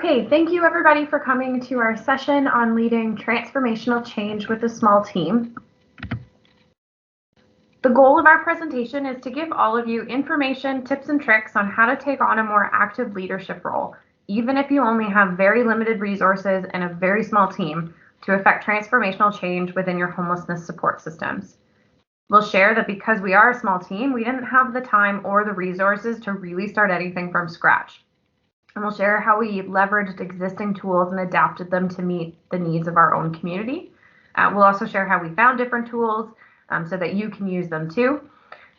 Okay, thank you everybody for coming to our session on leading transformational change with a small team. The goal of our presentation is to give all of you information, tips, and tricks on how to take on a more active leadership role, even if you only have very limited resources and a very small team, to affect transformational change within your homelessness support systems. We'll share that because we are a small team, we didn't have the time or the resources to really start anything from scratch. And we'll share how we leveraged existing tools and adapted them to meet the needs of our own community. We'll also share how we found different tools so that you can use them too.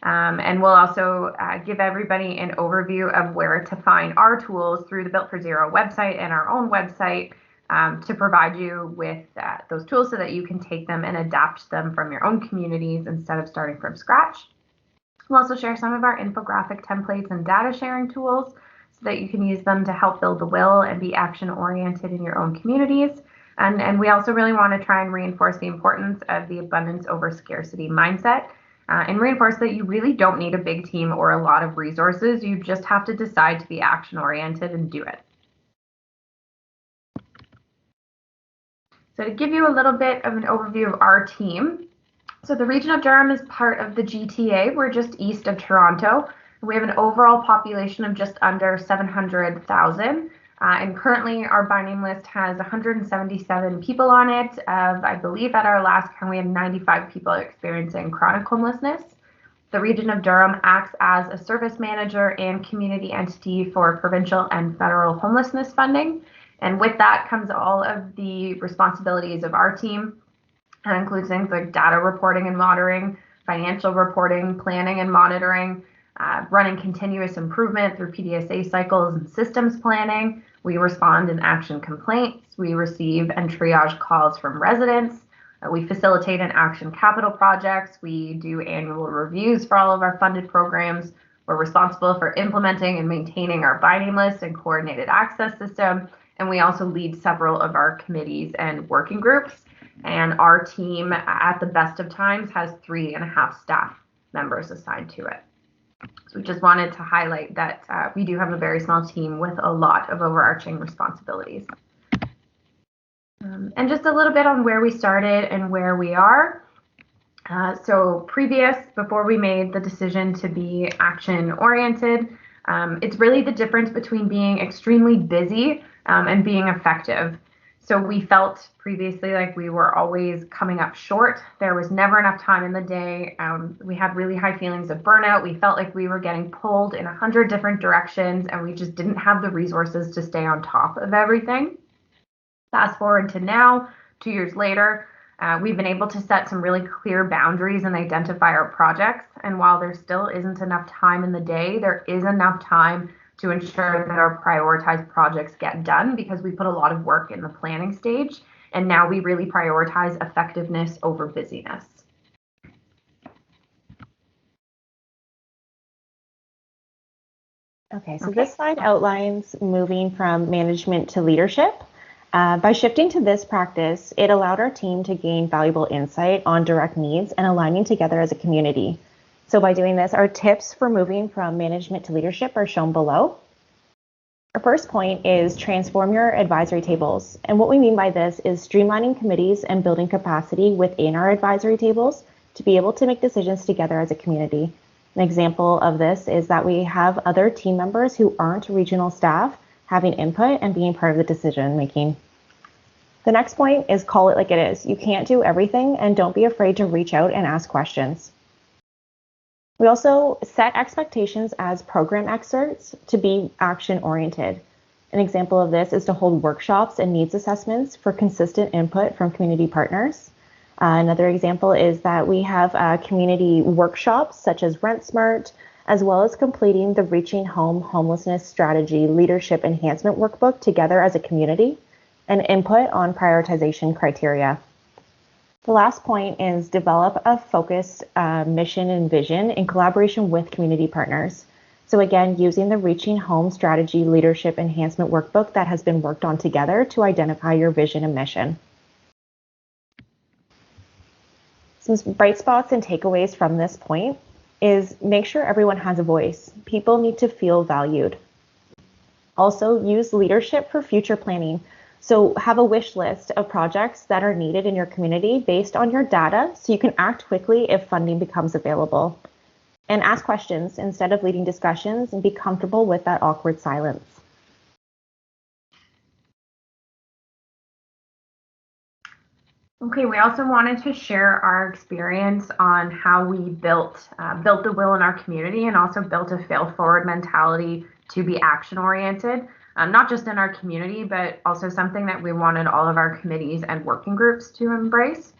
And we'll also give everybody an overview of where to find our tools through the Built for Zero website and our own website to provide you with those tools so that you can take them and adapt them from your own communities instead of starting from scratch. We'll also share some of our infographic templates and data sharing tools so that you can use them to help build the will and be action oriented in your own communities. And we also really want to try and reinforce the importance of the abundance over scarcity mindset and reinforce that you really don't need a big team or a lot of resources. You just have to decide to be action oriented and do it. So to give you a little bit of an overview of our team. So the region of Durham is part of the GTA. We're just east of Toronto. We have an overall population of just under 700,000. And currently our by name list has 177 people on it. I believe at our last count we had 95 people experiencing chronic homelessness. The region of Durham acts as a service manager and community entity for provincial and federal homelessness funding. And with that comes all of the responsibilities of our team. That includes things like data reporting and monitoring, financial reporting, planning and monitoring, running continuous improvement through PDSA cycles and systems planning. We respond and action complaints. We receive and triage calls from residents. We facilitate and action capital projects. We do annual reviews for all of our funded programs. We're responsible for implementing and maintaining our by name list and coordinated access system. And we also lead several of our committees and working groups. And our team, at the best of times, has 3.5 staff members assigned to it. So we just wanted to highlight that we do have a very small team with a lot of overarching responsibilities. And just a little bit on where we started and where we are. So before we made the decision to be action oriented, it's really the difference between being extremely busy and being effective. So we felt previously like we were always coming up short. There was never enough time in the day. We had really high feelings of burnout. We felt like we were getting pulled in 100 different directions and we just didn't have the resources to stay on top of everything. Fast forward to now, 2 years later, we've been able to set some really clear boundaries and identify our projects. And while there still isn't enough time in the day, there is enough time to ensure that our prioritized projects get done because we put a lot of work in the planning stage. And now we really prioritize effectiveness over busyness. Okay, so this slide outlines moving from management to leadership. By shifting to this practice, it allowed our team to gain valuable insight on direct needs and aligning together as a community. So by doing this, our tips for moving from management to leadership are shown below. Our first point is transform your advisory tables. And what we mean by this is streamlining committees and building capacity within our advisory tables to be able to make decisions together as a community. An example of this is that we have other team members who aren't regional staff having input and being part of the decision making. The next point is call it like it is. You can't do everything and don't be afraid to reach out and ask questions. We also set expectations as program experts to be action-oriented. An example of this is to hold workshops and needs assessments for consistent input from community partners. Another example is that we have community workshops such as Rent Smart, as well as completing the Reaching Home Homelessness Strategy Leadership Enhancement Workbook together as a community, and input on prioritization criteria. The last point is develop a focused mission and vision in collaboration with community partners. So again, using the Reaching Home Strategy Leadership Enhancement Workbook that has been worked on together to identify your vision and mission. Some bright spots and takeaways from this point is make sure everyone has a voice. People need to feel valued. Also, use leadership for future planning. So have a wish list of projects that are needed in your community based on your data so you can act quickly if funding becomes available. And ask questions instead of leading discussions and be comfortable with that awkward silence. Okay, we also wanted to share our experience on how we built the will in our community and also built a fail forward mentality to be action oriented, not just in our community, but also something that we wanted all of our committees and working groups to embrace.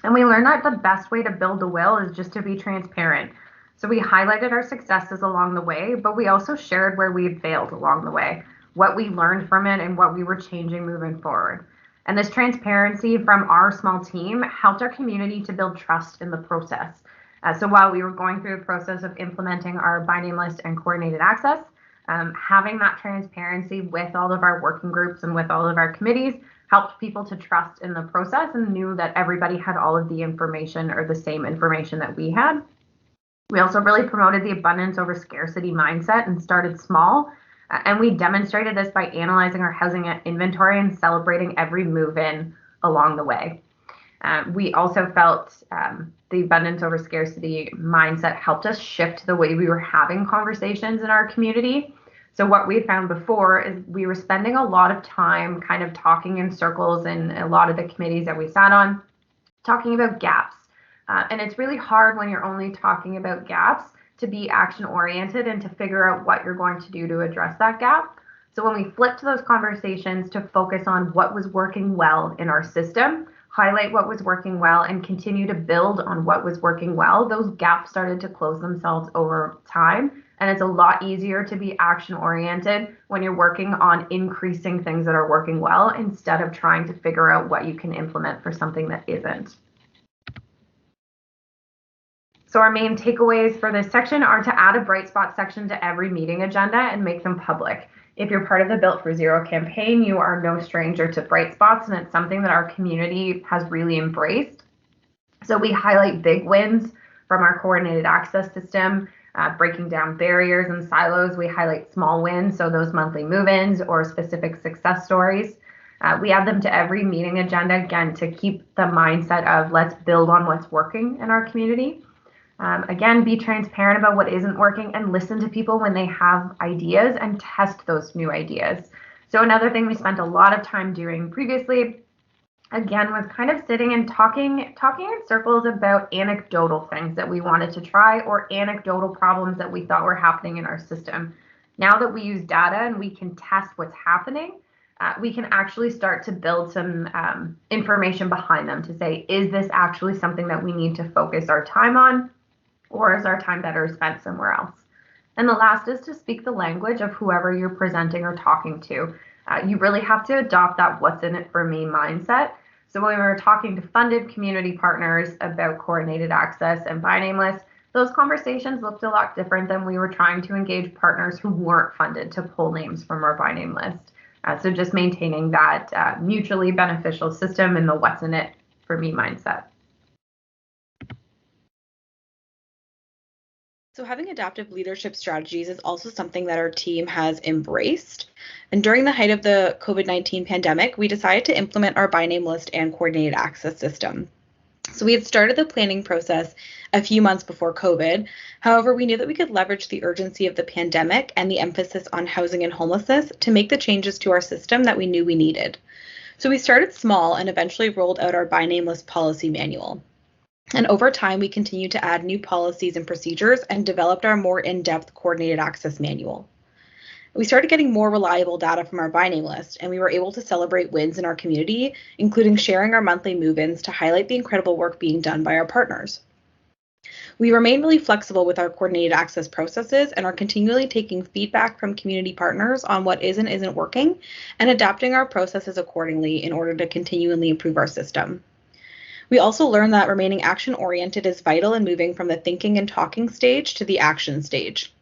And we learned that the best way to build the will is just to be transparent. So we highlighted our successes along the way, but we also shared where we had failed along the way, what we learned from it, and what we were changing moving forward. And this transparency from our small team helped our community to build trust in the process. So while we were going through the process of implementing our by name list and coordinated access, having that transparency with all of our working groups and with all of our committees helped people to trust in the process and knew that everybody had all of the information or the same information that we had. We also really promoted the abundance over scarcity mindset and started small. And we demonstrated this by analyzing our housing inventory and celebrating every move in along the way. We also felt the abundance over scarcity mindset helped us shift the way we were having conversations in our community. So what we found before is we were spending a lot of time kind of talking in circles in a lot of the committees that we sat on, talking about gaps. And it's really hard when you're only talking about gaps to be action oriented and to figure out what you're going to do to address that gap. So when we flipped those conversations to focus on what was working well in our system, highlight what was working well, and continue to build on what was working well, those gaps started to close themselves over time. And it's a lot easier to be action oriented when you're working on increasing things that are working well instead of trying to figure out what you can implement for something that isn't. So our main takeaways for this section are to add a bright spot section to every meeting agenda and make them public. If you're part of the Built for Zero campaign, you are no stranger to bright spots, and it's something that our community has really embraced. So we highlight big wins from our coordinated access system, breaking down barriers and silos. We highlight small wins, so those monthly move-ins or specific success stories. We add them to every meeting agenda, again, to keep the mindset of let's build on what's working in our community. Again, be transparent about what isn't working and listen to people when they have ideas and test those new ideas. So another thing we spent a lot of time doing previously, again, was kind of sitting and talking in circles about anecdotal things that we wanted to try or anecdotal problems that we thought were happening in our system. Now that we use data and we can test what's happening, we can actually start to build some information behind them to say, is this actually something that we need to focus our time on? Or is our time better spent somewhere else? And the last is to speak the language of whoever you're presenting or talking to. You really have to adopt that what's in it for me mindset. So when we were talking to funded community partners about coordinated access and by name lists, those conversations looked a lot different than we were trying to engage partners who weren't funded to pull names from our by name list. So just maintaining that mutually beneficial system and the what's in it for me mindset. So having adaptive leadership strategies is also something that our team has embraced. And during the height of the COVID-19 pandemic, we decided to implement our by name list and coordinated access system. So we had started the planning process a few months before COVID. However, we knew that we could leverage the urgency of the pandemic and the emphasis on housing and homelessness to make the changes to our system that we knew we needed. So we started small and eventually rolled out our by name list policy manual. And over time, we continued to add new policies and procedures and developed our more in-depth coordinated access manual. We started getting more reliable data from our by name list, and we were able to celebrate wins in our community, including sharing our monthly move-ins to highlight the incredible work being done by our partners. We remain really flexible with our coordinated access processes and are continually taking feedback from community partners on what is and isn't working and adapting our processes accordingly in order to continually improve our system. We also learned that remaining action-oriented is vital in moving from the thinking and talking stage to the action stage.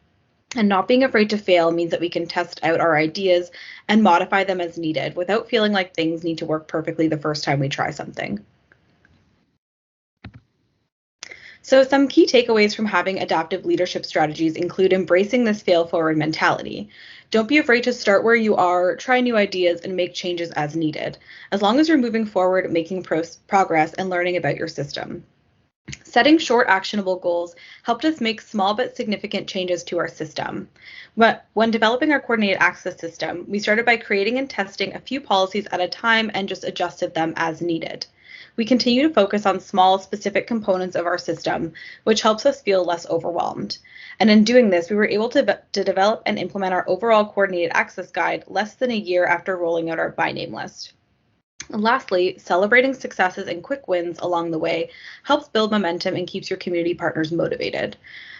And not being afraid to fail means that we can test out our ideas and modify them as needed without feeling like things need to work perfectly the first time we try something. So some key takeaways from having adaptive leadership strategies include embracing this fail-forward mentality. Don't be afraid to start where you are, try new ideas, and make changes as needed, as long as you're moving forward, making progress, and learning about your system. Setting short, actionable goals helped us make small but significant changes to our system. But when developing our coordinated access system, we started by creating and testing a few policies at a time and just adjusted them as needed. We continue to focus on small, specific components of our system, which helps us feel less overwhelmed. And in doing this, we were able to develop and implement our overall coordinated access guide less than a year after rolling out our by name list. And lastly, celebrating successes and quick wins along the way helps build momentum and keeps your community partners motivated.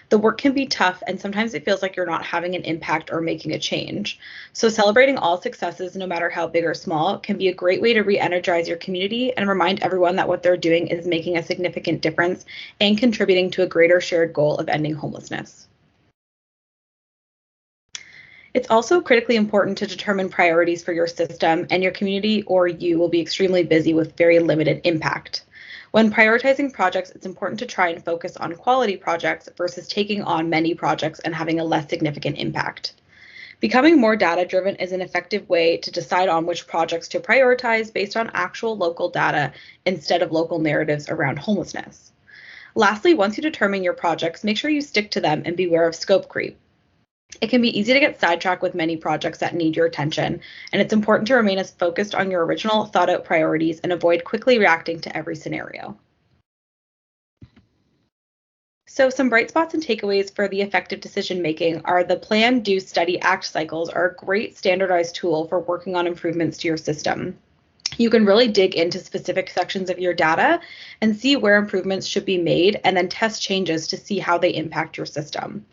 The work can be tough, and sometimes it feels like you're not having an impact or making a change. So celebrating all successes, no matter how big or small, can be a great way to re-energize your community and remind everyone that what they're doing is making a significant difference and contributing to a greater shared goal of ending homelessness. It's also critically important to determine priorities for your system, and your community or you will be extremely busy with very limited impact. When prioritizing projects, it's important to try and focus on quality projects versus taking on many projects and having a less significant impact. Becoming more data-driven is an effective way to decide on which projects to prioritize based on actual local data instead of local narratives around homelessness. Lastly, once you determine your projects, make sure you stick to them and beware of scope creep. It can be easy to get sidetracked with many projects that need your attention, and it's important to remain as focused on your original thought-out priorities and avoid quickly reacting to every scenario. So some bright spots and takeaways for the effective decision making are the plan, do, study, act cycles are a great standardized tool for working on improvements to your system. You can really dig into specific sections of your data and see where improvements should be made, and then test changes to see how they impact your system.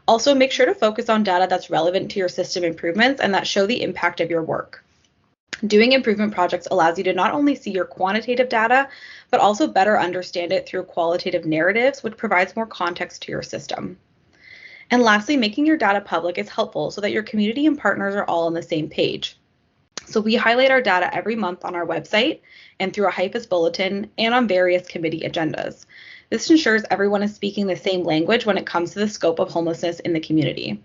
Also, make sure to focus on data that's relevant to your system improvements and that show the impact of your work. Doing improvement projects allows you to not only see your quantitative data, but also better understand it through qualitative narratives, which provides more context to your system. And lastly, making your data public is helpful so that your community and partners are all on the same page. So we highlight our data every month on our website and through a HIFAS bulletin and on various committee agendas. This ensures everyone is speaking the same language when it comes to the scope of homelessness in the community.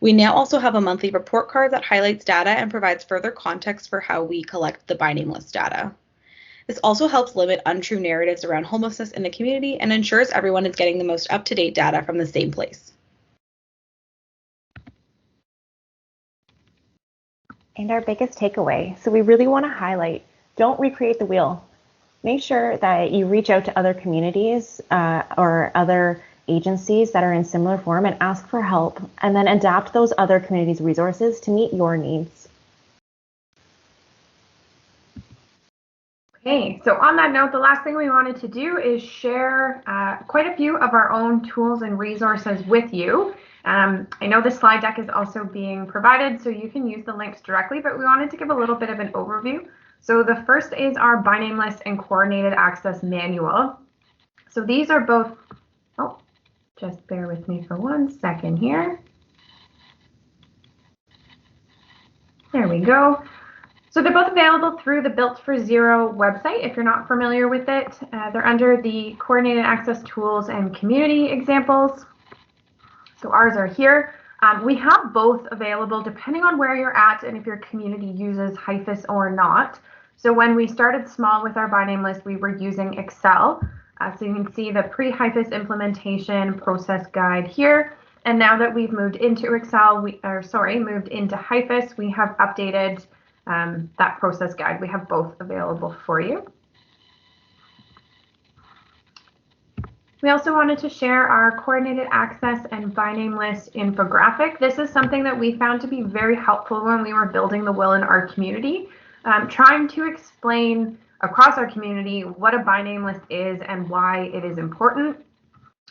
We now also have a monthly report card that highlights data and provides further context for how we collect the by name list data. This also helps limit untrue narratives around homelessness in the community and ensures everyone is getting the most up-to-date data from the same place. And our biggest takeaway, so we really want to highlight, don't recreate the wheel. Make sure that you reach out to other communities or other agencies that are in similar form and ask for help, and then adapt those other communities' resources to meet your needs. Okay, so on that note, the last thing we wanted to do is share quite a few of our own tools and resources with you. I know the slide deck is also being provided, so you can use the links directly, but we wanted to give a little bit of an overview. So the first is our by name list and coordinated access manual. So these are both, oh, just bear with me for 1 second here. There we go. So they're both available through the Built for Zero website. If you're not familiar with it, they're under the coordinated access tools and community examples. So ours are here. We have both available depending on where you're at and if your community uses HIFAS or not. So when we started small with our by name list, we were using Excel. So you can see the pre-HIFAS implementation process guide here. And now that we've moved into Excel, moved into HIFAS, we have updated that process guide. We have both available for you. We also wanted to share our coordinated access and by name list infographic. This is something that we found to be very helpful when we were building the will in our community, trying to explain across our community what a by name list is and why it is important.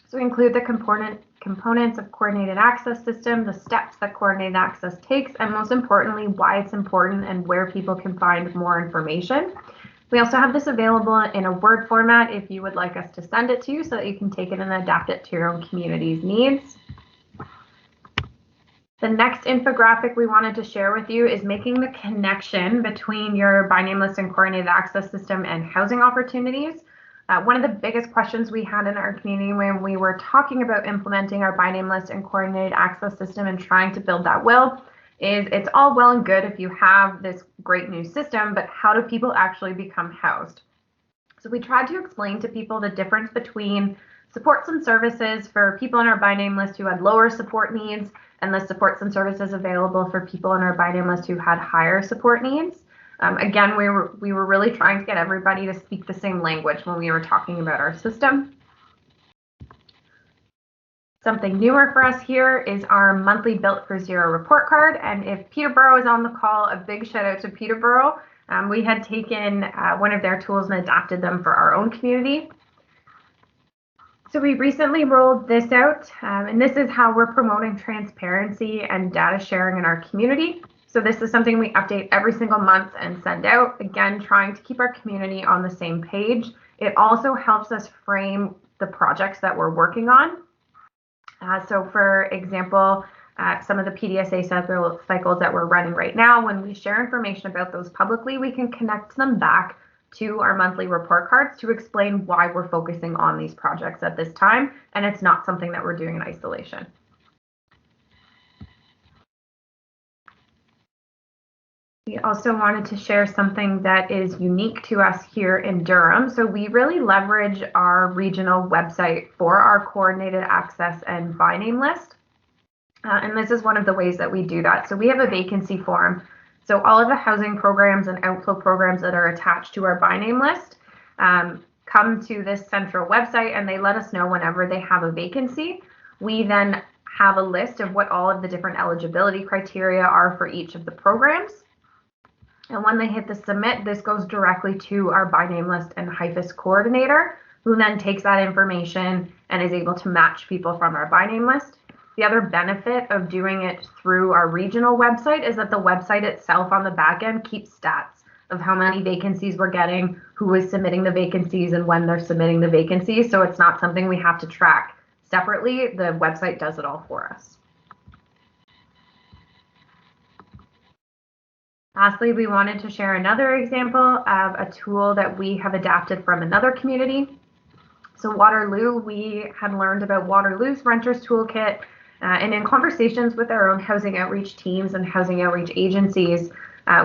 So we include the components of coordinated access system, the steps that coordinated access takes, and most importantly, why it's important and where people can find more information. We also have this available in a Word format if you would like us to send it to you so that you can take it and adapt it to your own community's needs. The next infographic we wanted to share with you is making the connection between your by name list and coordinated access system and housing opportunities. One of the biggest questions we had in our community when we were talking about implementing our by name list and coordinated access system and trying to build that will is it's all well and good if you have this great new system, but how do people actually become housed? So we tried to explain to people the difference between supports and services for people on our by name list who had lower support needs and the supports and services available for people on our by name list who had higher support needs. Again, we were really trying to get everybody to speak the same language when we were talking about our system. Something newer for us here is our monthly Built for Zero report card. And if Peterborough is on the call, a big shout out to Peterborough. We had taken one of their tools and adapted them for our own community. So we recently rolled this out, and this is how we're promoting transparency and data sharing in our community. So this is something we update every single month and send out, again, trying to keep our community on the same page. It also helps us frame the projects that we're working on. So for example, some of the PDSA cycles that we're running right now, when we share information about those publicly, we can connect them back to our monthly report cards to explain why we're focusing on these projects at this time, and it's not something that we're doing in isolation. We also wanted to share something that is unique to us here in Durham. So we really leverage our regional website for our coordinated access and by name list. And this is one of the ways that we do that. So we have a vacancy form. So all of the housing programs and outflow programs that are attached to our by name list come to this central website, and they let us know whenever they have a vacancy. We then have a list of what all of the different eligibility criteria are for each of the programs. And when they hit the submit, this goes directly to our by name list and HIFIS coordinator, who then takes that information and is able to match people from our by name list. The other benefit of doing it through our regional website is that the website itself on the back end keeps stats of how many vacancies we're getting, who is submitting the vacancies, and when they're submitting the vacancies. So it's not something we have to track separately. The website does it all for us. Lastly, we wanted to share another example of a tool that we have adapted from another community. So Waterloo, we had learned about Waterloo's Renters Toolkit, and in conversations with our own housing outreach teams and housing outreach agencies,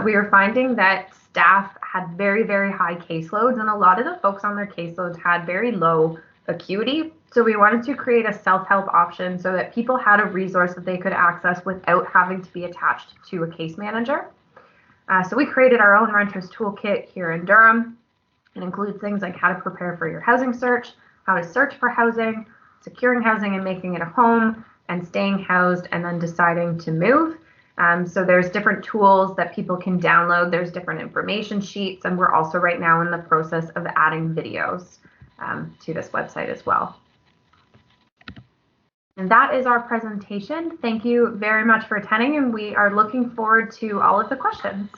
we were finding that staff had very, very high caseloads, and a lot of the folks on their caseloads had very low acuity. So we wanted to create a self-help option so that people had a resource that they could access without having to be attached to a case manager. So we created our own Renters Toolkit here in Durham. It includes things like how to prepare for your housing search, how to search for housing, securing housing and making it a home, and staying housed and then deciding to move. So there's different tools that people can download. There's different information sheets, and we're also right now in the process of adding videos to this website as well. And that is our presentation. Thank you very much for attending, and we are looking forward to all of the questions.